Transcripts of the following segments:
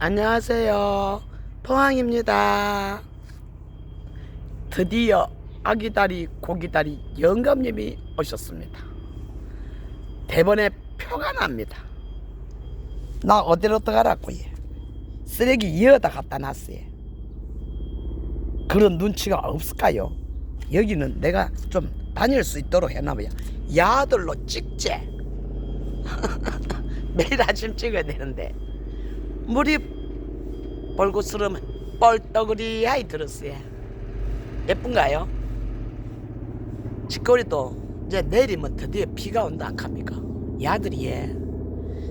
안녕하세요. 포항입니다. 드디어 아기다리 고기다리 영감님이 오셨습니다. 대번에 표가 납니다. 나 어디로 들어가라고 예. 쓰레기 이어다 갖다 놨어요. 그런 눈치가 없을까요? 여기는 내가 좀 다닐 수 있도록 해놔봐야 야들로 찍재. 매일 아침 찍어야 되는데 물이 벌겋으면 뻘떡으리하이 들었어요. 예쁜가요? 집거리도 이제 내리면 드디어 비가 온다 합니까? 야들이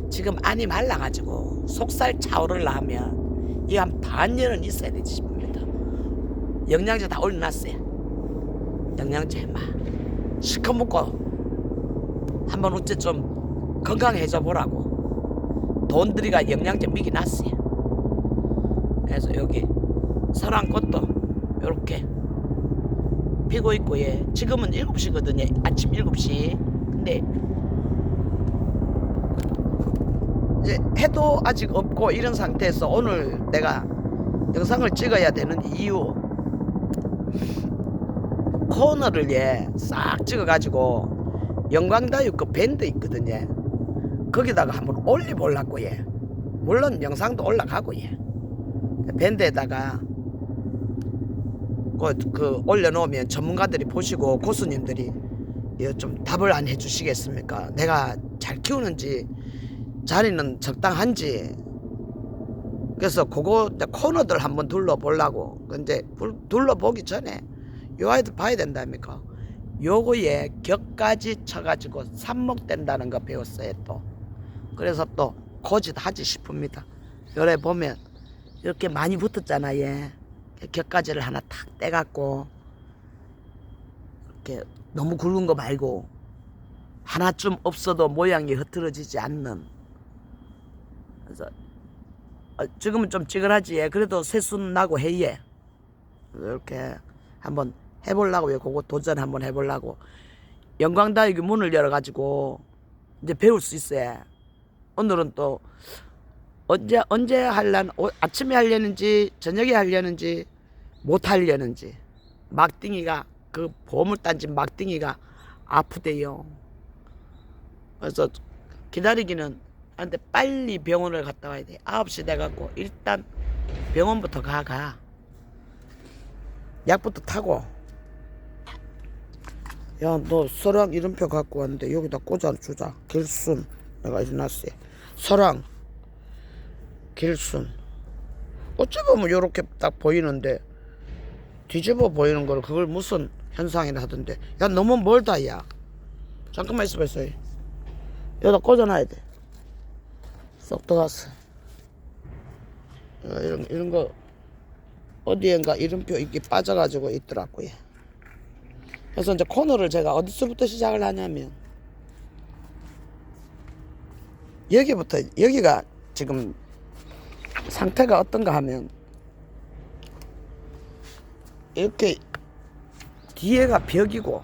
지금 안이 말라가지고 속살 차오르려 하면 이 한 반년은 있어야 되지 싶습니다. 영양제 다 올려놨어요. 영양제 막 시커 먹고 한번 어째 좀 건강해져 보라고 돈 들이가 영양제 미기 놨어요. 그래서 여기 설왕꽃도 요렇게 피고 있고 지금은 7시거든요. 아침 7시. 근데 이제 해도 아직 없고 이런 상태에서 오늘 내가 영상을 찍어야 되는 이유, 코너를 싹 찍어가지고 영광다육 그 밴드 있거든요. 거기다가 한번 올려보려고 물론 영상도 올라가고 밴드에다가 그 올려놓으면 전문가들이 보시고 고수님들이 좀 답을 안 해주시겠습니까? 내가 잘 키우는지 자리는 적당한지. 그래서 그거 코너들 한번 둘러보려고. 근데 둘러보기 전에 요 아이들 봐야 된다니까. 요거에 격까지 쳐가지고 삽목된다는 거 배웠어요 또. 그래서 또 고짓하지 싶습니다. 요래 보면 이렇게 많이 붙었잖아. 격가지를 하나 탁 떼갖고 이렇게 너무 굵은 거 말고 하나쯤 없어도 모양이 흐트러지지 않는. 그래서 지금은 좀 찌그러지. 그래도 새순 나고 해예. 이렇게 한번 해보려고요. 그거 도전 한번 해보려고. 영광다육이 문을 열어가지고 이제 배울 수 있어요. 오늘은 또 언제 하려는, 아침에 하려는지 저녁에 하려는지 못 하려는지. 막둥이가 그 보물단지 막둥이가 아프대요. 그래서 기다리기는 하는데 빨리 병원을 갔다 와야 돼. 9시 돼갖고 일단 병원부터 가. 약부터 타고. 야, 너 서랑 이름표 갖고 왔는데 여기다 꽂아주자. 길순. 내가 일어났어요. 서랑 길순. 어찌 보면 요렇게 딱 보이는데 뒤집어 보이는 걸 그걸 무슨 현상이라 하던데. 야, 너무 멀다 야. 잠깐만 있어봐. 여기다 꽂아놔야 돼. 쏙 들어갔어. 이런 거 어디엔가 이름표 이게 빠져가지고 있더라고요. 그래서 이제 코너를 제가 어디서부터 시작을 하냐면 여기가 지금 상태가 어떤가 하면 이렇게 뒤에가 벽이고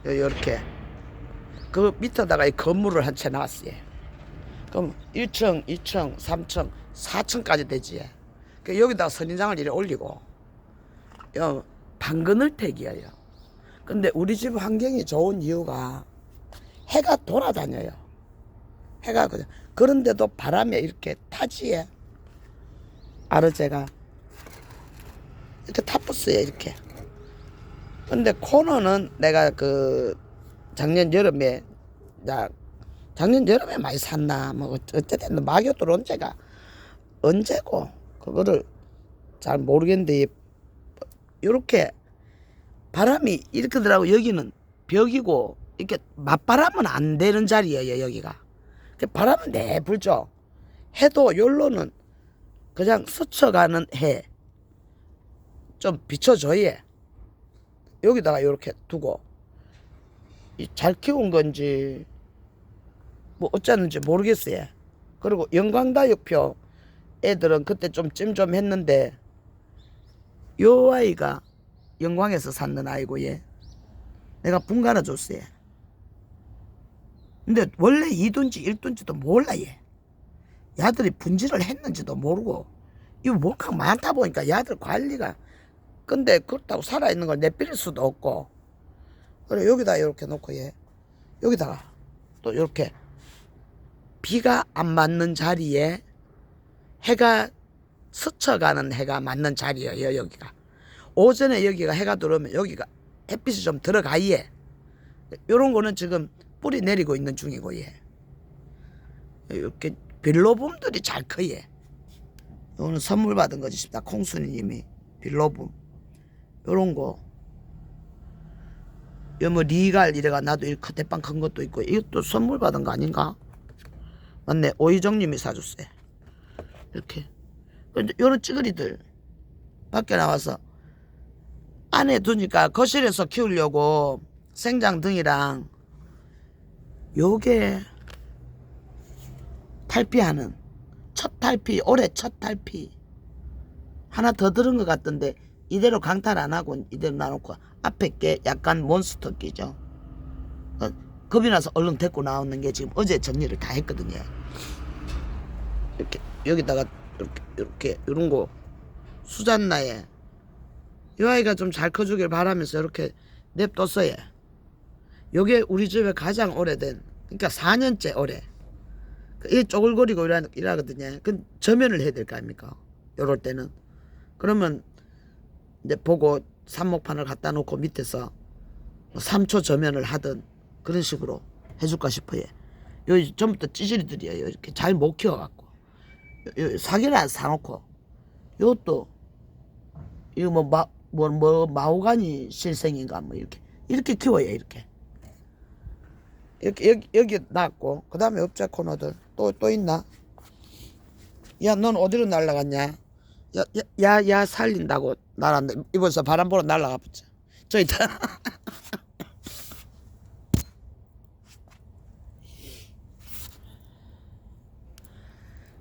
이렇게 그 밑에다가 이 건물을 한 채 놨어요. 그럼 1층, 2층, 3층, 4층까지 되지. 여기다가 선인장을 이렇게 올리고 방그늘택이에요. 근데 우리 집 환경이 좋은 이유가 해가 돌아다녀요. 해가 그런데도 바람에 이렇게 타지에 아르제가 이렇게 타붙어요 이렇게. 근데 코너는 내가 그 작년 여름에 많이 샀나 뭐 어쨌든 막요 들어온 제가 언제고 그거를 잘 모르겠는데 이렇게 바람이 이렇게 들어가고 여기는 벽이고 이렇게 맞바람은 안 되는 자리예요 여기가. 바람은 내 불죠. 해도 열로는 그냥 스쳐가는 해 좀 비춰줘야 여기다가 이렇게 두고 잘 키운 건지 뭐 어쩌는지 모르겠어요. 그리고 영광다육표 애들은 그때 좀 찜 했는데 요 아이가 영광에서 샀는 아이고 내가 분갈아 줬어요. 근데 원래 2둔지 1둔지도 몰라 얘. 야들이 분질을 했는지도 모르고 이거 뭔가 많다 보니까 야들 관리가 근데 그렇다고 살아있는 걸 내버릴 수도 없고 그래 여기다 이렇게 놓고 얘 여기다가 또 이렇게 비가 안 맞는 자리에 해가 스쳐가는 해가 맞는 자리예요. 여기가 오전에 여기가 해가 들어오면 여기가 햇빛이 좀 들어가예. 요런 거는 지금 뿌리 내리고 있는 중이고 예. 이렇게 빌로붐들이 잘 커예. 요거는 선물 받은 거지 싶다. 콩순이님이 빌로붐 요런 거. 요 뭐 리갈 이래가 나도 이렇게 대빵 큰 것도 있고 이것도 선물 받은 거 아닌가? 맞네. 오희정님이 사줬어요. 이렇게 요런 찌그리들 밖에 나와서 안에 두니까 거실에서 키우려고 생장등이랑 요게 탈피하는 첫 탈피 올해 첫 탈피 하나 더 들은 것 같던데 이대로 강탈 안 하고 이대로 놔놓고 앞에 게 약간 몬스터 끼죠. 겁이 나서 얼른 데리고 나오는 게 지금 어제 정리를 다 했거든요. 이렇게 여기다가 이렇게 이런 거 수잔나에 이 아이가 좀 잘 커주길 바라면서 이렇게 냅뒀어요. 요게 우리 집에 가장 오래된 그러니까 4년째 오래 이게 쪼글거리고 이러거든요. 그 저면을 해야 될 거 아닙니까? 요럴 때는 그러면 이제 보고 삽목판을 갖다 놓고 밑에서 3초 저면을 하든 그런 식으로 해줄까 싶어요. 요 전부터 찌질이들이에요. 이렇게 잘 못 키워갖고 사기를 안 사놓고 요것도 이거 마호가니 실생인가 뭐 이렇게 키워요. 이렇게 여기 놨고 그 다음에 업자 코너들 또 있나? 야 넌 어디로 날라갔냐? 야 살린다고 날았는데 이번서 바람 보러 날라가 보자. 저 있다.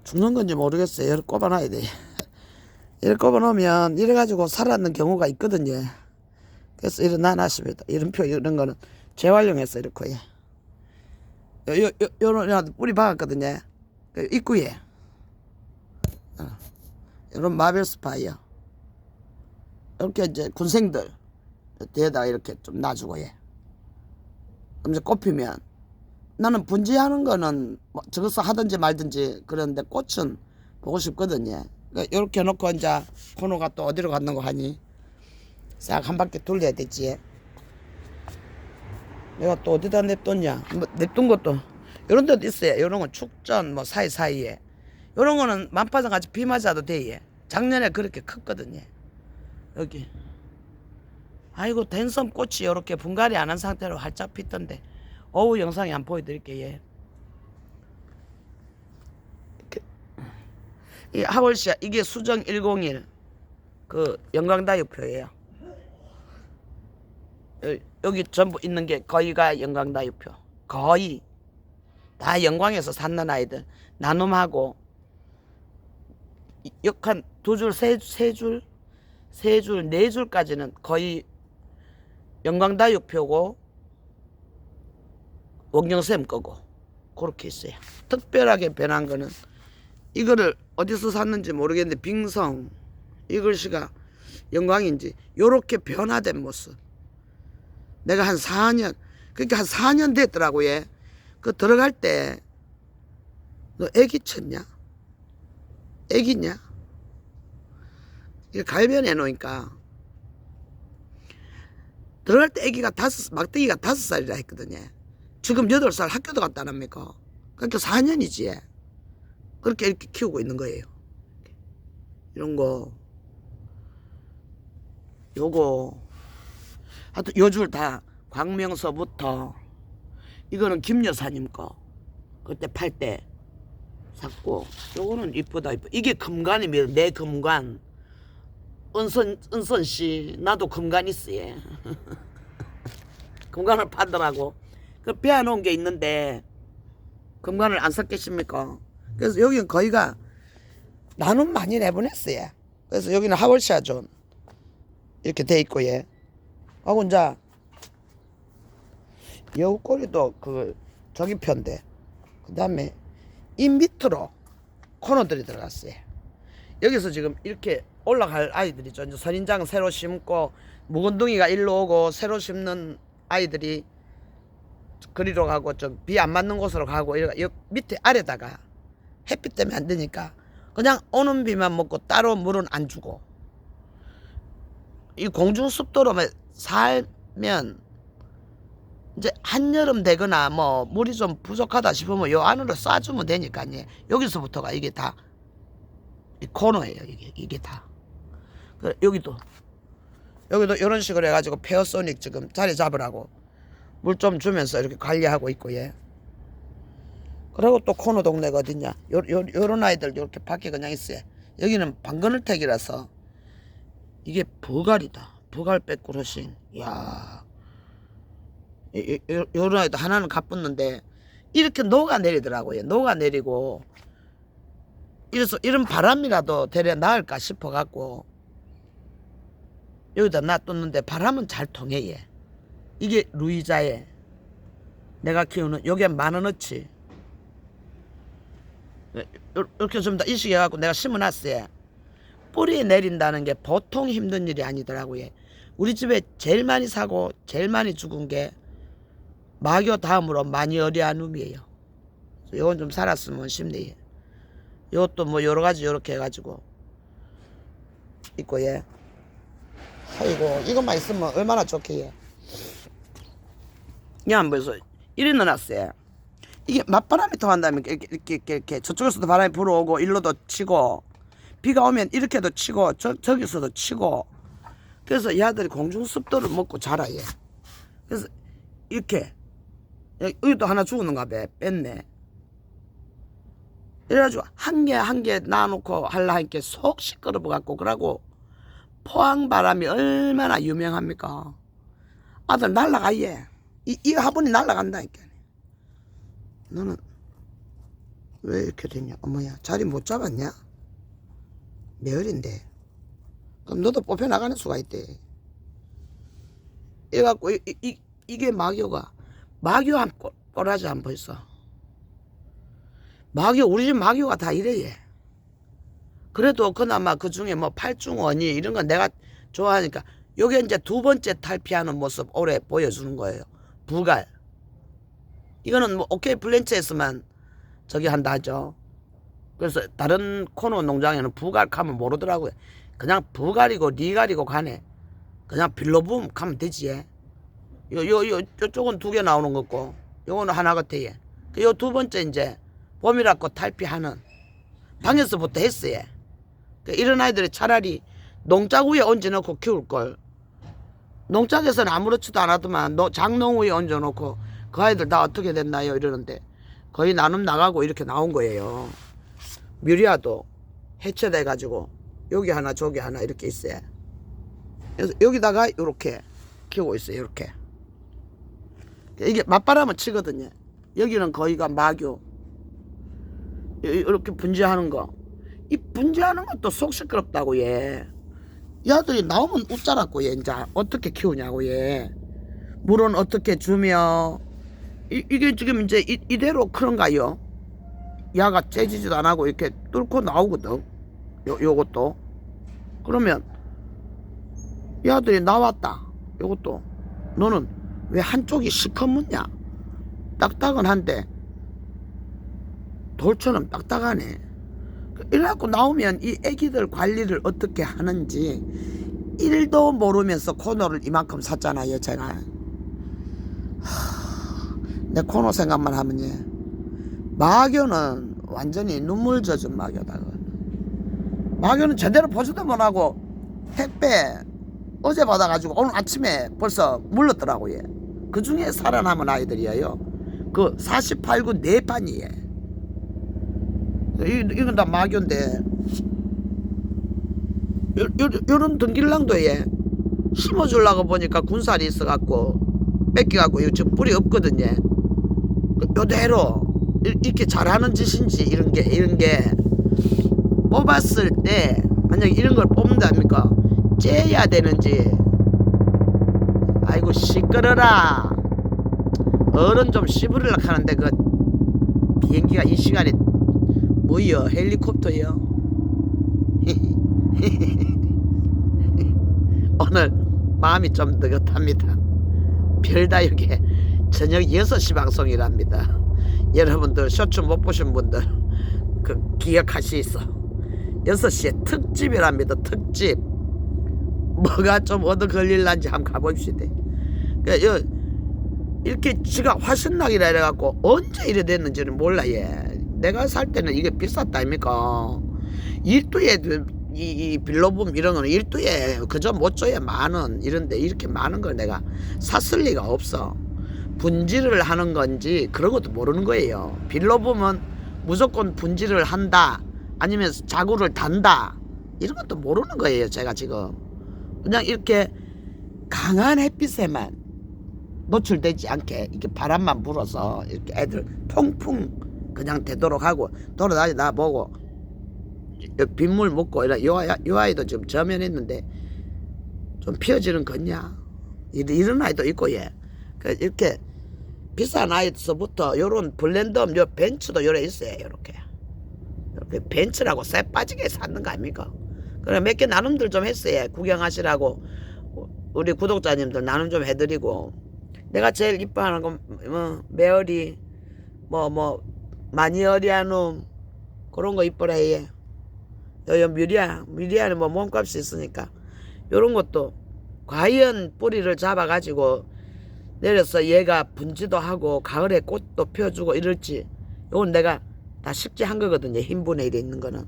죽는 건지 모르겠어요. 얘를 꼽아놔야 돼. 얘를 꼽아놓으면 이래가지고 살았는 경우가 있거든요. 그래서 이런 놔놨습니다. 이름표 이런 거는 재활용해서 이렇게 요런 뿌리 박았거든요. 입구에 이런 마벨 스파이어 이렇게 이제 군생들 뒤에다가 이렇게 좀 놔주고 예. 그럼 이제 꼽히면 나는 분지하는 거는 뭐 저것서 하든지 말든지 그러는데 꽃은 보고 싶거든요. 그러니까 이렇게 놓고 이제 코너가 또 어디로 갔는 거 하니 싹 한 바퀴 돌려야 되지. 내가 또 어디다 냅뒀냐? 뭐 냅둔 것도 이런 데도 있어요. 이런 건 축전 뭐 사이사이에 이런 거는 만파장 같이 비 맞아도 돼. 작년에 그렇게 컸거든요. 여기 아이고 댄섬 꽃이 이렇게 분갈이 안 한 상태로 활짝 피던데 오후 영상에 안 보여드릴게요. 이 하월시아 이게 수정 101 그 영광다육표예요. 여기 전부 있는 게 거의가 영광다육표. 거의 다 영광에서 샀는 아이들 나눔하고 역한 두 줄, 세 줄, 네 줄까지는 거의 영광다육표고 원경쌤 거고 그렇게 있어요. 특별하게 변한 거는 이거를 어디서 샀는지 모르겠는데 빙성 이 글씨가 영광인지 요렇게 변화된 모습. 내가 한 4년 그러니까 한 4년 됐더라고. 얘 그 들어갈 때 너 애기 쳤냐? 애기냐? 이거 갈변해 놓으니까 들어갈 때 애기가 막대기가 5살이라 했거든요. 지금 8살 학교도 갔다 안 합니까? 그러니까 4년이지. 그렇게 이렇게 키우고 있는 거예요. 이런 거 요거 하여튼 요 줄 다 광명서부터 이거는 김 여사님 거 그때 팔 때 샀고 요거는 이쁘다. 이게 금관입니다. 내 금관. 은선씨 나도 금관 있어요. 금관을 파더라고. 그 빼놓은 게 있는데 금관을 안 샀겠습니까? 그래서 여기는 거의가 나눔 많이 내보냈어요. 그래서 여기는 하월시아 존 이렇게 돼 있고 예. 하고 이제 여우꼬리도 그 저기 편데 그 다음에 이 밑으로 코너들이 들어갔어요. 여기서 지금 이렇게 올라갈 아이들이죠. 이제 선인장 새로 심고 묵은둥이가 일로 오고 새로 심는 아이들이 그리로 가고 좀 비 안 맞는 곳으로 가고 이 밑에 아래다가 햇빛 때문에 안 되니까 그냥 오는 비만 먹고 따로 물은 안 주고 이 공중 습도로만 살면 이제 한여름 되거나 뭐 물이 좀 부족하다 싶으면 요 안으로 쏴주면 되니까요. 여기서부터가 이게 다 이 코너예요. 이게 다. 여기도 이런 식으로 해가지고 페어소닉 지금 자리 잡으라고 물 좀 주면서 이렇게 관리하고 있고 예. 그리고 또 코너 동네가 어딨냐? 요런 아이들 이렇게 밖에 그냥 있어요. 여기는 방그늘택이라서 이게 버갈이다. 버갈 백그로싱. 이야. 요런 아이도 하나는 가붙는데 이렇게 녹아내리더라고요. 녹아내리고 이래서 이런 바람이라도 대려 나을까 싶어갖고 여기다 놔뒀는데 바람은 잘 통해 얘. 이게 루이자에 내가 키우는 요게 10,000원어치 이렇게 좀 더 이식해갖고 내가 심어놨어요. 뿌리 내린다는 게 보통 힘든 일이 아니더라고요. 우리 집에 제일 많이 사고 제일 많이 죽은 게 마교 다음으로 마니어리아눔이에요. 요건 좀 살았으면 싶네. 요것도 뭐 여러가지 요렇게 해가지고 있고 예. 아이고 이것만 있으면 얼마나 좋게. 그냥 뭐서 이래 넣어놨어요. 이게 맞바람이 통한다면 이렇게 저쪽에서도 바람이 불어오고 일로도 치고 비가 오면 이렇게도 치고 저기서도 치고 그래서 이 아들이 공중 습도를 먹고 자라 얘. 그래서 이렇게 여기도 하나 죽었는가 봐. 뺐네. 이래가지고 한 개 놔놓고 할라 하니까 속 시끄러워 갖고 그러고 포항 바람이 얼마나 유명합니까? 아들 날라가 얘. 이 화분이 날라간다니까. 너는 왜 이렇게 됐냐? 어머야 자리 못 잡았냐? 매월인데 그럼 너도 뽑혀 나가는 수가 있대. 이래갖고 이게 마교가 마교 한 꼬라지 안 보였어. 마교 우리 집 마교가 다 이래 얘. 그래도 그나마 그 중에 뭐 팔중원이 이런 건 내가 좋아하니까 요게 이제 두 번째 탈피하는 모습 올해 보여주는 거예요. 부갈. 이거는 뭐 오케이 플랜츠에서만 저기 한다 하죠. 그래서 다른 코너 농장에는 부갈 가면 모르더라고요. 그냥 부갈이고 리갈이고 가네. 그냥 빌로붐 가면 되지. 요쪽은 2개 나오는 거고 요거는 하나 같아. 요 두 번째 이제 봄이라고 탈피하는 방에서부터 했어요. 이런 아이들이 차라리 농장 위에 얹어놓고 키울걸. 농장에서는 아무렇지도 않았더만 장농 위에 얹어놓고 그 아이들 다 어떻게 됐나요 이러는데 거의 나눔 나가고 이렇게 나온 거예요. 뮤리아도 해체돼가지고 여기 하나 저기 하나 이렇게 있어요. 그래서 여기다가 이렇게 키우고 있어요. 이렇게 이게 맞바람은 치거든요. 여기는 거의가 마교 이렇게 분재하는 거. 이 분재하는 것도 속 시끄럽다고 얘. 이 아들이 나오면 웃자라고 얘. 이제 어떻게 키우냐고 얘. 물은 어떻게 주며 이게 지금 이제 이대로 그런가요? 야가 째지지도 안 하고 이렇게 뚫고 나오거든. 요것도. 그러면 이 아들이 나왔다. 요것도. 너는 왜 한쪽이 시커멓냐? 딱딱은 한데 돌처럼 딱딱하네. 이래갖고 나오면 이 애기들 관리를 어떻게 하는지 1도 모르면서 코너를 이만큼 샀잖아요 제가. 내 코너 생각만 하면 예. 마교는 완전히 눈물 젖은 마교다. 마교는 제대로 보지도 못하고 택배 어제 받아가지고 오늘 아침에 벌써 물렀더라고요. 그 중에 살아남은 아이들이에요. 그 48구 4판이에요. 이건 다 마교인데 요런 등길랑도에 심어주려고 보니까 군살이 있어갖고 뺏겨갖고 이거 지금 뿌리 없거든요. 요대로 이렇게 잘하는 짓인지 이런 게 뽑았을 때 만약에 이런 걸 뽑는답니까? 째야 되는지. 아이고 시끄러라. 어른 좀 씹으려고 하는데 그 비행기가 이 시간에 뭐여? 헬리콥터요? 오늘 마음이 좀 느긋합니다. 별다육에 저녁 6시 방송이랍니다. 여러분들 쇼츠 못 보신 분들 그 기억하시있어. 6시에 특집이랍니다. 특집. 뭐가 좀 얻어 걸릴란지 한번 가봅시다. 이렇게 지가 화신락이라 이래갖고 언제 이래 됐는지는 몰라. 내가 살 때는 이게 비쌌다 아닙니까? 일두에 이 빌로붐 이런 거는 일두에 그저 못 줘야 만원 이런데 이렇게 많은 걸 내가 샀을 리가 없어. 분질을 하는 건지 그런 것도 모르는 거예요. 빌로붐은 무조건 분질을 한다 아니면 자구를 단다 이런 것도 모르는 거예요. 제가 지금 그냥 이렇게 강한 햇빛에만 노출되지 않게 이렇게 바람만 불어서 이렇게 애들 통풍 그냥 되도록 하고 돌아다니다 보고 빗물 먹고 요 아이도 지금 저면했는데 좀 피어지는 거냐 이런 아이도 있고 이렇게 비싼 아이서부터 요런 블렌덤 요 벤츠도 요래 있어요. 요렇게 벤츠라고 새 빠지게 샀는 거 아닙니까? 그래 몇 개 나눔들 좀 했어요. 구경하시라고 우리 구독자님들 나눔 좀 해드리고 내가 제일 이뻐하는 건 메어리 마니어리아눔 그런 거 이뻐라 해. 요 뮤리아는 뭐 몸값이 있으니까 요런 것도 과연 뿌리를 잡아가지고 내려서 얘가 분지도 하고 가을에 꽃도 펴주고 이럴지 요건 내가 다 식재한 거거든요. 흰 분에 이래 있는 거는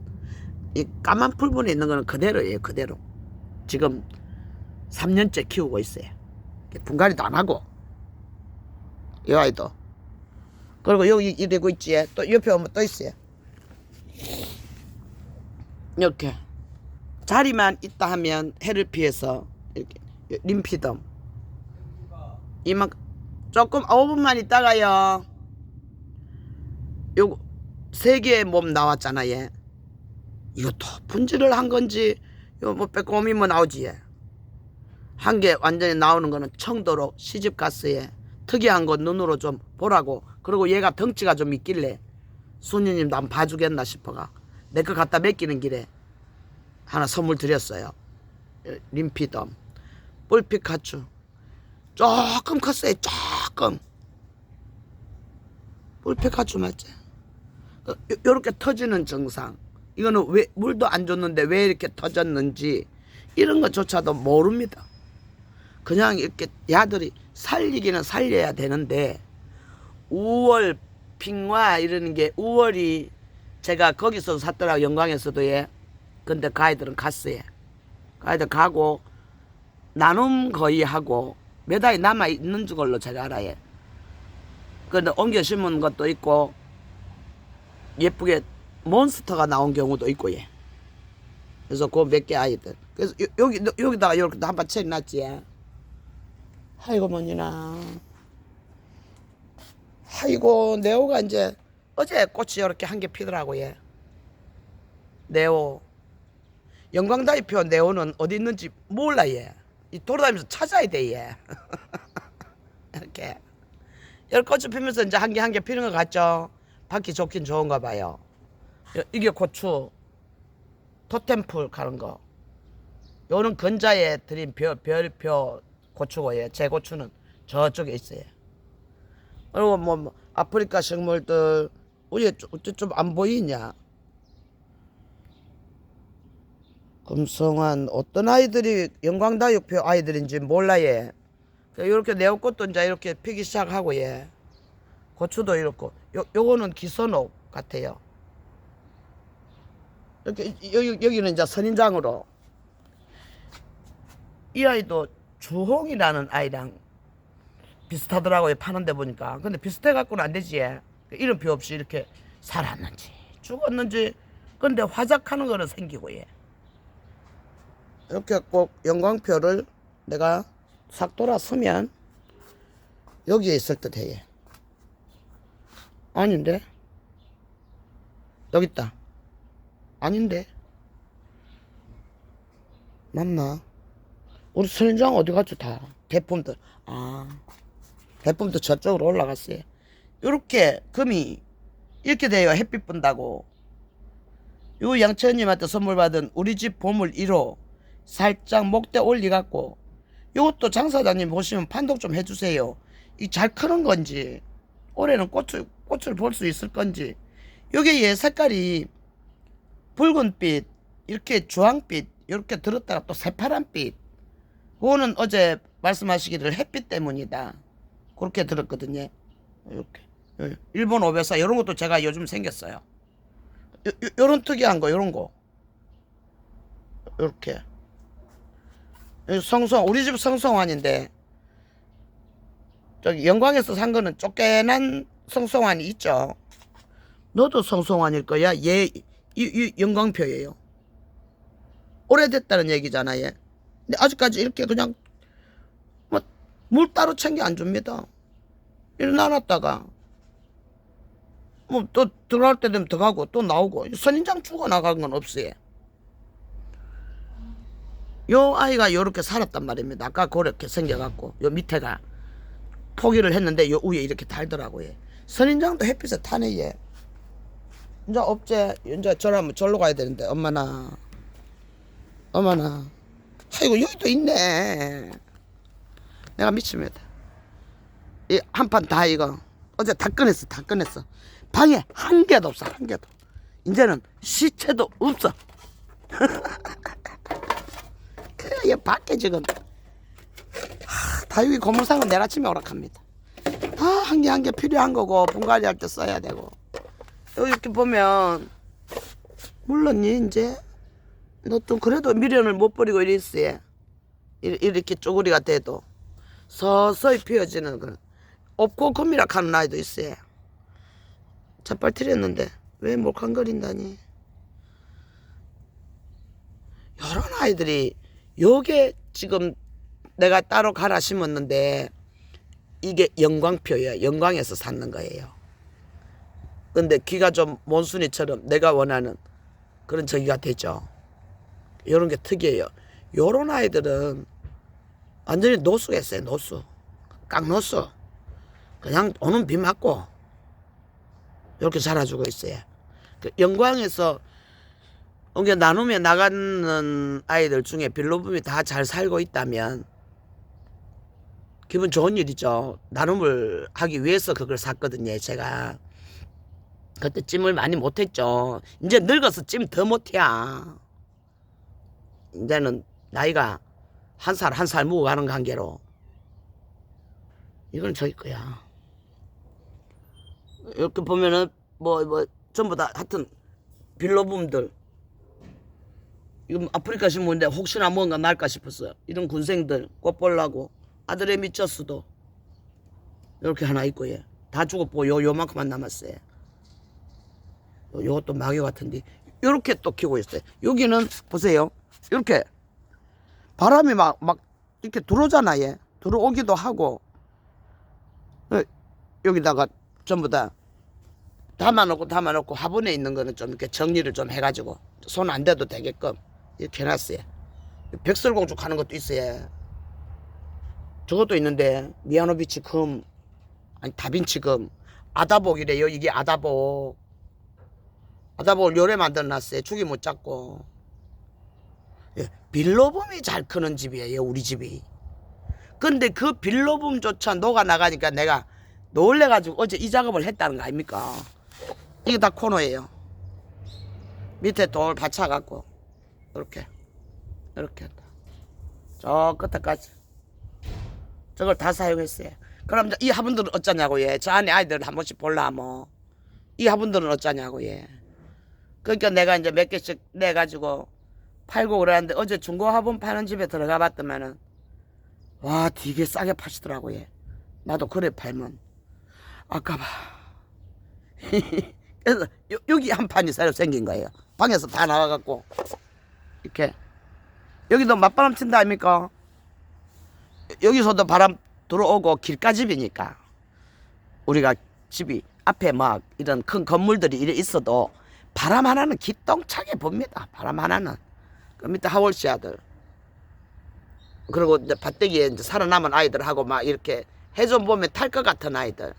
이 까만 풀분에 있는 거는 그대로예요. 그대로 지금 3년째 키우고 있어요. 분갈이도 안 하고 이 아이도 그리고 여기 이러고 있지. 또 옆에 오면 또 있어요. 이렇게 자리만 있다 하면 해를 피해서 이렇게 림피덤 이만 조금 5분만 있다가요. 요거 3개의 몸 나왔잖아. 얘 이것도 분질을 한 건지 요 뭐 빼꼼히 뭐 나오지. 얘 한 개 완전히 나오는 거는 청도로 시집 갔어요. 특이한 거 눈으로 좀 보라고. 그리고 얘가 덩치가 좀 있길래 수녀님도 안 봐주겠나 싶어가 내 거 갖다 맡기는 길에 하나 선물 드렸어요. 림피덤 뿔피카츄 조금 컸어요. 조금 뿔피카츄 맞지? 요렇게 터지는 증상 이거는 왜 물도 안 줬는데 왜 이렇게 터졌는지 이런 것조차도 모릅니다. 그냥 이렇게 야들이 살리기는 살려야 되는데 우월 핑화 이러는 게 우월이 제가 거기서 샀더라고. 영광에서도. 근데 그 아이들은 갔어요. 그 아이들 가고 나눔 거의 하고 몇 아이 남아있는 걸로 제가 알아요. 근데 옮겨 심은 것도 있고 예쁘게 몬스터가 나온 경우도 있고. 그래서 그 몇 개 아이들 그래서 여기다가 이렇게 한번 채놨지. 아이고 뭐니나. 아이고 네오가 이제 어제 꽃이 이렇게 한 개 피더라고. 네오 영광다이표 네오는 어디 있는지 몰라. 이 돌아다니면서 찾아야 돼. 이렇게 열 꽃이 피면서 이제 한 개 한 개 피는 것 같죠. 받기 좋긴 좋은가 봐요. 이게 고추 토템풀 가는 거. 요는 근자에 드린 별표 고추고 제 고추는 저쪽에 있어요. 그리고 뭐 아프리카 식물들 어째 좀 안 보이냐. 금성한 어떤 아이들이 영광다육표 아이들인지 몰라요. 이렇게 네오꽃도 이제 이렇게 피기 시작하고 고추도 이렇고 요거는 기선옥 같아요. 이렇게 여기는 이제 선인장으로. 이 아이도 주홍이라는 아이랑 비슷하더라고요. 파는데 보니까. 근데 비슷해 갖고는 안 되지. 이름표 없이 이렇게 살았는지 죽었는지. 근데 화작하는 거는 생기고. 이렇게 꼭 영광표를 내가 싹 돌아서면 여기에 있을 듯 해. 아닌데? 여기 있다. 아닌데? 맞나? 우리 선인장 어디 갔죠? 다 대품들. 대품도 저쪽으로 올라갔어요. 이렇게 금이 이렇게 돼요. 햇빛 본다고. 요 양채연님한테 선물 받은 우리 집 보물 1호 살짝 목대 올리갖고 요것도 장사장님 보시면 판독 좀 해주세요. 이 잘 크는 건지 올해는 꽃을 볼 수 있을 건지. 요게 얘 색깔이 붉은빛 이렇게 주황빛 이렇게 들었다가 또 새파란빛. 그거는 어제 말씀하시기를 햇빛 때문이다 그렇게 들었거든요. 이렇게 일본 오베사 이런 것도 제가 요즘 생겼어요. 요런 특이한 거 요런 거 이렇게 성송 우리 집 성송환인데 저기 영광에서 산 거는 쫓겨난 성송환이 있죠. 너도 성송환일 거야. 얘 이 영광표예요. 오래됐다는 얘기잖아 얘. 근데 아직까지 이렇게 그냥 뭐 물 따로 챙겨 안 줍니다. 이렇게 놔놨다가 뭐 또 들어갈 때 되면 들어가고 또 나오고 선인장 죽어나간 건 없어요. 요 아이가 요렇게 살았단 말입니다. 아까 그렇게 생겨갖고 요 밑에가 포기를 했는데 요 위에 이렇게 달더라고요. 선인장도 햇빛에 타네 얘. 이제 업체 이제 저라면 절로 가야 되는데 엄마나 아이고 여기도 있네. 내가 미칩니다. 이 한 판 다 이거 어제 다 꺼냈어. 방에 한 개도 없어. 한 개도. 이제는 시체도 없어. 그래 얘 밖에 지금 다육이 고물상은 내일 아침에 오락합니다. 다 한 개 필요한 거고 분갈이 할 때 써야 되고. 이렇게 보면 물론 이제 너 또 그래도 미련을 못 버리고 이랬어요. 이렇게 쪼그리가 돼도 서서히 피어지는 그 없고 금이라 하는 아이도 있어요. 자빨틀렸는데 왜 몰캉거린다니. 여러 아이들이 요게 지금 내가 따로 갈아 심었는데 이게 영광표예요. 영광에서 샀는 거예요. 근데 귀가 좀 몬순이처럼 내가 원하는 그런 저기가 되죠. 요런 게 특이해요. 요런 아이들은 완전히 노수겠어요. 노수. 깡노수. 그냥 오는 비 맞고 이렇게 자라주고 있어요. 그 영광에서 옮겨 나눔에 나가는 아이들 중에 빌로붐이 다 잘 살고 있다면 기분 좋은 일이죠. 나눔을 하기 위해서 그걸 샀거든요. 제가 그때 찜을 많이 못했죠. 이제 늙어서 찜 더 못해. 이제는 나이가 한 살 먹어가는 관계로 이건 저희 거야. 이렇게 보면은 뭐 전부 다 하여튼 빌로붐들. 이건 아프리카 신문인데 혹시나 뭔가 날까 싶었어요. 이런 군생들 꽃 보려고 아들의 미쳤어도 이렇게 하나 있고 예. 다 죽었고 요만큼만 남았어요. 요것도 마귀 같은데 요렇게 또 키우고 있어요. 여기는 보세요. 이렇게 바람이 막 이렇게 들어오잖아. 얘 들어오기도 하고 여기다가 전부 다 담아놓고 화분에 있는 거는 좀 이렇게 정리를 좀 해가지고 손 안 대도 되게끔 이렇게 해놨어요. 백설공주 하는 것도 있어요. 저것도 있는데 미아노비치 금 아니 다빈치 금 아다복이래요. 이게 아다복을 요래 만들어놨어요. 죽이 못 잡고. 예, 빌로붐이 잘 크는 집이에요. 우리 집이. 근데 그 빌로붐조차 녹아나가니까 내가 놀래가지고 어제 이 작업을 했다는 거 아닙니까? 이게 다 코너예요. 밑에 돌 받쳐갖고 이렇게 저 끝에까지 저걸 다 사용했어요. 그럼 이 화분들은 어쩌냐고 예. 저 안에 아이들 한 번씩 볼라 뭐. 이 화분들은 어쩌냐고 예. 그러니까 내가 이제 몇 개씩 내가지고 팔고 그러는데 어제 중고 화분 파는 집에 들어가 봤더만은 와 되게 싸게 파시더라고 예. 나도 그래 팔면 아까봐. 그래서 여기 한 판이 새로 생긴 거예요. 방에서 다 나와갖고 이렇게 여기도 맞바람 친다 아닙니까? 여기서도 바람 들어오고 길가집이니까 우리가 집이 앞에 막 이런 큰 건물들이 이래 있어도 바람 하나는 기똥차게 봅니다. 바람 하나는 그 밑에 하월씨 아들 그리고 이제 밭대기에 이제 살아남은 아이들하고 막 이렇게 해좀 보면 탈 것 같은 아이들.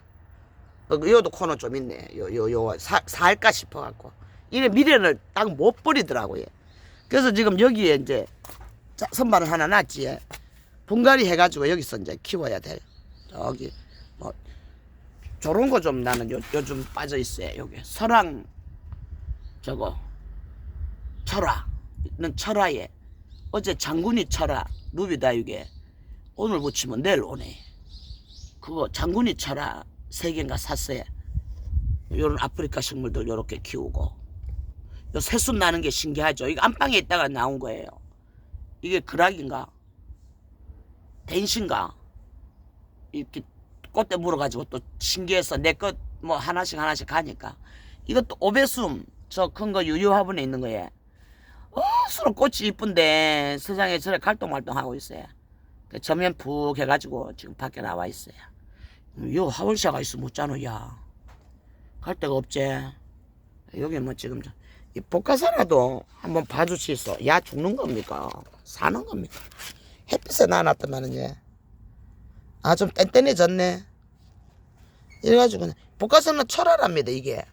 요도 코너 좀 있네. 요 살까 싶어갖고 이래 미래를 딱 못 버리더라고요. 그래서 지금 여기에 이제 선반을 하나 놨지. 분갈이 해가지고 여기서 이제 키워야 돼. 저기 뭐 저런 거 좀 나는 요즘 빠져 있어요. 여기 서랑 저거 철화는 철화에 어제 장군이 철화 루비다 이게 오늘 붙이면 내일 오네. 그거 장군이 철화 3개인가 샀어요. 요런 아프리카 식물들 요렇게 키우고 요 새순 나는 게 신기하죠. 이거 안방에 있다가 나온 거예요. 이게 그락인가 댄신가 이렇게 꽃대 물어가지고 또 신기해서 내 것 뭐 하나씩 가니까 이것도 오배숨 저 큰 거 유유화분에 있는 거예요. 서로 꽃이 이쁜데 세상에 저래 갈동말동하고 있어요. 전면 푹 해가지고 지금 밖에 나와 있어요. 요 하월샤가 있으면 어쩌노 야. 갈 데가 없지. 여기 뭐 지금 이 복화사라도 한번 봐주시소. 야 죽는 겁니까? 사는 겁니까? 햇빛에 놔놨더만은 예. 아 좀 뗀뗀해졌네. 이래가지고 복화사는 철화랍니다 이게.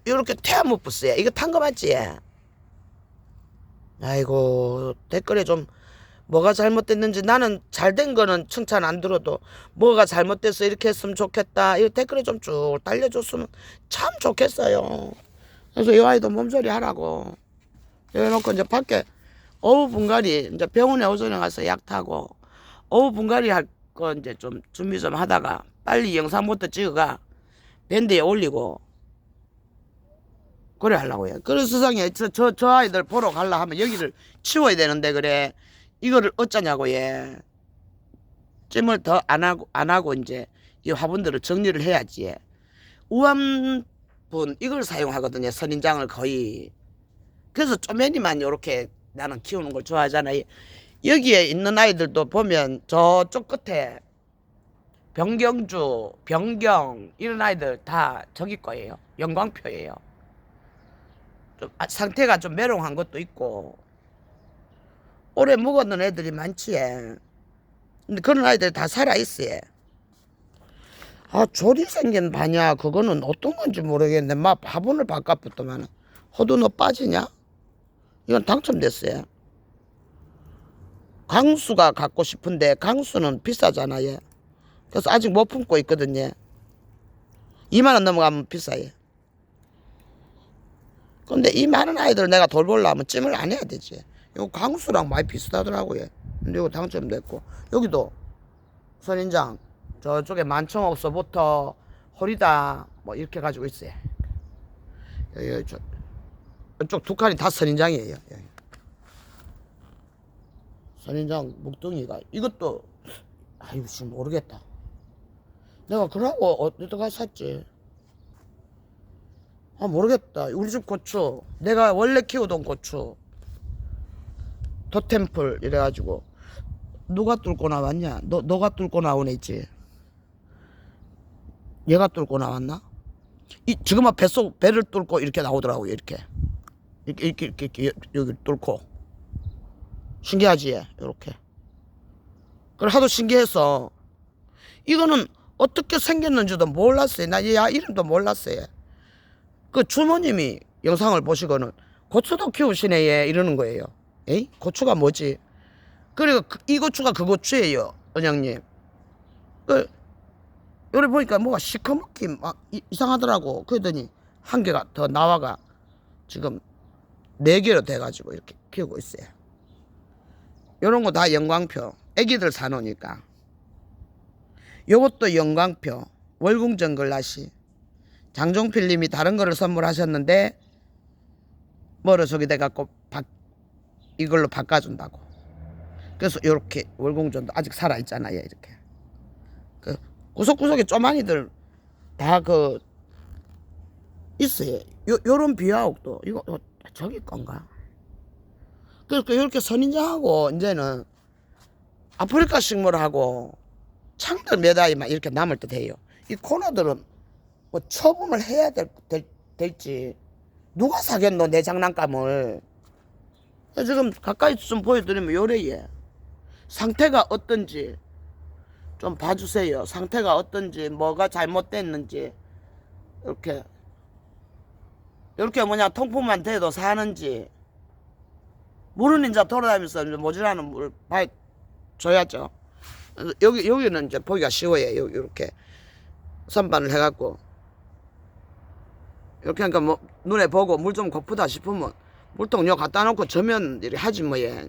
요렇게 태아 못 붙어요. 이거 탄 거 맞지? 아이고 댓글에 좀 뭐가 잘못됐는지 나는 잘된 거는 칭찬 안 들어도 뭐가 잘못돼서 이렇게 했으면 좋겠다 이 댓글에 좀 쭉 달려줬으면 참 좋겠어요. 그래서 이 아이도 몸조리 하라고 이래놓고 이제 밖에 오후 분갈이 이제 병원에 오전에 가서 약 타고 오후 분갈이 할 거 이제 좀 준비 좀 하다가 빨리 영상부터 찍어가 밴드에 올리고 그래 하려고요. 그래서 세상에 저 아이들 보러 가려 하면 여기를 치워야 되는데 그래 이거를 어쩌냐고 예. 찜을 더 안 하고 이제 이 화분들을 정리를 해야지. 우암분 이걸 사용하거든요. 선인장을 거의. 그래서 쪼매니만 이렇게 나는 키우는 걸 좋아하잖아요. 여기에 있는 아이들도 보면 저쪽 끝에 병경주, 병경 이런 아이들 다 저기 거예요. 영광표예요. 좀 상태가 좀 메롱한 것도 있고 오래 묵었는 애들이 많지. 근데 그런 아이들 다 살아있어요. 아 조리 생긴 바냐 그거는 어떤 건지 모르겠네. 막 화분을 바깥부터만 호두 너 빠지냐? 이건 당첨됐어요. 강수가 갖고 싶은데 강수는 비싸잖아요. 그래서 아직 못 품고 있거든요. 2만원 넘어가면 비싸요. 근데 이 많은 아이들 내가 돌보려면 찜을 안 해야 되지. 이거 강수랑 많이 비슷하더라고요. 근데 이거 당첨됐고 여기도 선인장 저쪽에 만청옥서부터 호리다 뭐 이렇게 가지고 있어요. 여기 이쪽 두 칸이 다 선인장이에요. 여기. 선인장 묵둥이가 이것도 아이고 지금 모르겠다. 내가 그러고 어디다가 샀지. 아 모르겠다. 우리 집 고추 내가 원래 키우던 고추 도템플 이래가지고 누가 뚫고 나왔냐? 너가 뚫고 나오네 있지. 얘가 뚫고 나왔나? 지금은 뱃속 배를 뚫고 이렇게 나오더라고요. 이렇게 여기 뚫고 신기하지? 이렇게. 그래 하도 신기해서 이거는 어떻게 생겼는지도 몰랐어요. 나 얘 이름도 몰랐어요. 그 주모님이 영상을 보시고는 고추도 키우시네 얘 이러는 거예요. 에이? 고추가 뭐지? 그리고 이 고추가 그 고추예요, 원장님. 요래 보니까 뭐가 시커멓게 막 이상하더라고. 그러더니 한 개가 더 나와가 지금 4개로 돼가지고 이렇게 키우고 있어요. 요런 거 다 영광표. 애기들 사놓으니까. 요것도 영광표. 월궁정글라시. 장종필님이 다른 거를 선물하셨는데 뭐를 저기 돼갖고 이걸로 바꿔준다고. 그래서 요렇게 월궁전도 아직 살아있잖아요. 이렇게 그 구석구석에 쪼만이들 다 그 있어요. 요런 비화옥도 이거 저기 건가. 그러니까 이렇게 선인장하고 이제는 아프리카 식물하고 창들 몇 아이만 이렇게 남을 듯 해요. 이 코너들은 뭐 처분을 해야 될지 누가 사겠노 내 장난감을. 지금 가까이 좀 보여드리면 요래예. 상태가 어떤지 좀 봐주세요. 상태가 어떤지 뭐가 잘못됐는지 이렇게 이렇게 통풍만 돼도 사는지 물은 이제 돌아다니면서 모자라는 물 줘야죠. 여기는 이제 보기가 쉬워요. 이렇게 선반을 해갖고 이렇게 하니까 뭐 눈에 보고 물 좀 고프다 싶으면 물통 요 갖다 놓고 저면 이렇게 하지 뭐. 예.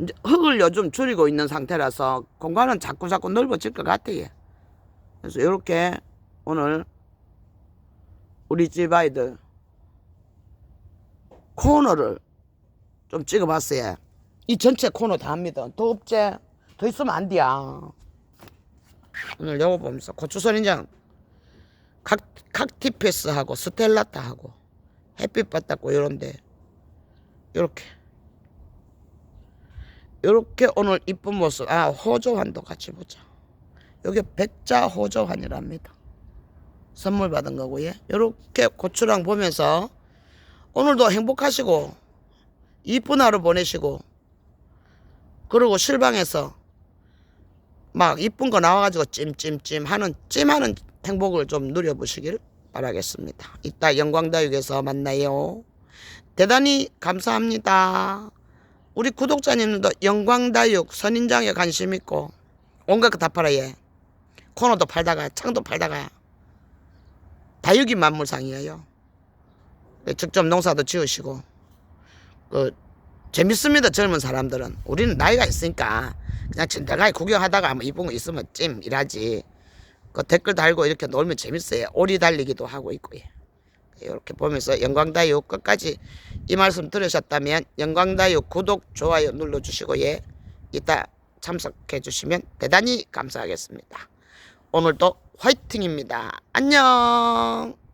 이제 흙을 요즘 줄이고 있는 상태라서 공간은 자꾸 넓어질 것 같아요. 그래서 이렇게 오늘 우리 집 아이들 코너를 좀 찍어봤어요. 이 전체 코너 다 합니다. 더 없지? 더 있으면 안 돼야. 오늘 요거 보면서 고추선인장 각티페스하고 스텔라타하고 햇빛 받았고 요런데 요렇게 오늘 이쁜 모습. 호조환도 같이 보자. 요게 백자 호조환이랍니다. 선물 받은 거고요. 요렇게 고추랑 보면서 오늘도 행복하시고 이쁜 하루 보내시고, 그리고 실방에서 막 이쁜 거 나와가지고 찜하는 행복을 좀 누려보시길 바라겠습니다. 이따 영광다육에서 만나요. 대단히 감사합니다. 우리 구독자님들도 영광다육 선인장에 관심 있고 온갖 거 다 팔아요. 코너도 팔다가 창도 팔다가 다육이 만물상이에요. 직접 농사도 지으시고 재밌습니다. 젊은 사람들은. 우리는 나이가 있으니까 그냥 진달가에 구경하다가 뭐 이쁜 거 있으면 일하지. 댓글 달고 이렇게 놀면 재밌어요. 오리 달리기도 하고 있고요. 이렇게 보면서 영광다육 끝까지 이 말씀 들으셨다면 영광다육 구독 좋아요 눌러주시고 이따 참석해 주시면 대단히 감사하겠습니다. 오늘도 화이팅입니다. 안녕.